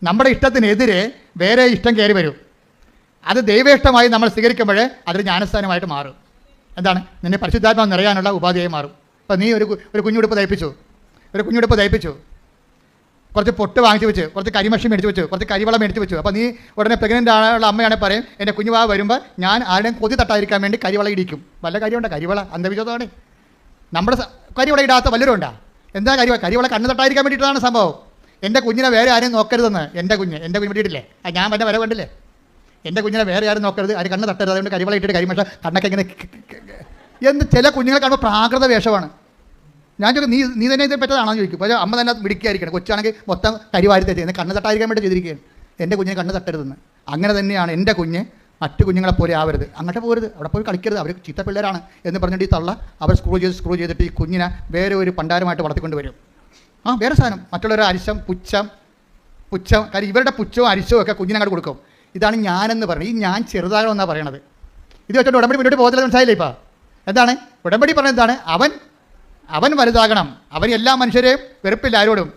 നമ്മുടെ ഇഷ്ടത്തിനെതിരെ വേറെ ഇഷ്ടം കയറി വരും. അത് ദൈവേഷ്ടമായി നമ്മൾ സ്വീകരിക്കുമ്പോൾ അതൊരു ജ്ഞാനസ്ഥാനമായിട്ട് മാറും. എന്താണ്? നിന്നെ പരിശുദ്ധാത്മാവ് നിറയാനുള്ള ഉപാധിയായി മാറും. അപ്പോൾ നീ ഒരു കുഞ്ഞുടുപ്പ് തയ്പ്പിച്ചു, കുറച്ച് പൊട്ട് വാങ്ങിച്ചു വെച്ച്, കുറച്ച് കരിമഷി മേടിച്ച് വെച്ചു, കുറച്ച് കരിവളം മേടിച്ച് വെച്ചു. അപ്പോൾ നീ ഉടനെ പ്രഗ്നൻ്റ് ആയുള്ള അമ്മയാണെങ്കിൽ പറയും, എൻ്റെ കുഞ്ഞുവാ വരുമ്പോൾ ഞാൻ ആരുടെയും കൊതി തട്ടാതിരിക്കാൻ വേണ്ടി കരിവള ഇടിക്കും. വല്ല കാര്യമുണ്ടോ? കരിവള അന്ധവിശ്വാസമാണ്. നമ്മുടെ കരിവള ഇടാത്ത വല്ലവരും ഉണ്ടാ? എന്താ കരിവള കണ്ണ് തട്ടാതിരിക്കാൻ വേണ്ടിയിട്ടാണ് സംഭവം. എൻ്റെ കുഞ്ഞിനെ വേറെ ആരും നോക്കരുതെന്ന്. എൻ്റെ കുഞ്ഞ് വേണ്ടിയിട്ടില്ലേ? ഞാൻ എൻ്റെ വരെ കണ്ടില്ലേ? എൻ്റെ കുഞ്ഞിനെ വേറെ ആരും നോക്കരുത്, ആര് കണ്ണ് തട്ടരുത്, അതുകൊണ്ട് കരിവള ഇട്ടിട്ട് കരിമഷ കണ്ണൊക്കെ ഇങ്ങനെ എന്ന് ചില കുഞ്ഞുങ്ങളെ കാണുമ്പോൾ പ്രാകൃത വേഷമാണ്. ഞാൻ ചോദിക്കും, നീ തന്നെ ഇത് പറ്റതാണെന്ന് ചോദിക്കും. പക്ഷേ അമ്മ തന്നെ മിടിക്കായിരിക്കണം. കൊച്ചാണെങ്കിൽ മൊത്തം കരിവാരി തെറ്റി കണ്ണ് തട്ടാതിരിക്കാൻ വേണ്ടി ചെയ്തിരിക്കുകയാണ്. എൻ്റെ കുഞ്ഞിനെ കണ്ണ് തട്ടരുതെന്ന്. അങ്ങനെ തന്നെയാണ് എൻ്റെ കുഞ്ഞ് മറ്റു കുഞ്ഞുങ്ങളെ പോലെ ആവരുത്. അങ്ങോട്ട് പോരുത്, അവിടെ പോയി കളിക്കരുത്, അവർ ചീത്ത പിള്ളേരാണ് എന്ന് പറഞ്ഞിട്ട് ഈ തള്ള അവർ സ്ക്രൂ ചെയ്തിട്ട് ഈ കുഞ്ഞിനെ വേറെ ഒരു പണ്ടാരമായിട്ട് വളർത്തിക്കൊണ്ട് വരും. വേറെ സാധനം, മറ്റുള്ളവരുടെ അരിശം, പുച്ഛം. കാര്യം ഇവരുടെ പുച്ഛവും അരിശവും ഒക്കെ കുഞ്ഞിനെ അങ്ങോട്ട് കൊടുക്കും. ഇതാണ് ഞാനെന്ന് പറയുന്നത്. ഈ ഞാൻ ചെറുതാകണമെന്നാണ് പറയണത്. ഇത് വെച്ചോണ്ട് ഉടമ്പടി മുന്നോട്ട് പോകത്തില്ല. മനസ്സിലായില്ലേ? ഇപ്പോൾ എന്താണ് ഉടമ്പടി പറഞ്ഞത്? എന്താണ്? അവൻ വലുതാകണം. അവൻ എല്ലാ മനുഷ്യരെയും വെറുപ്പില്ല ആരോടും.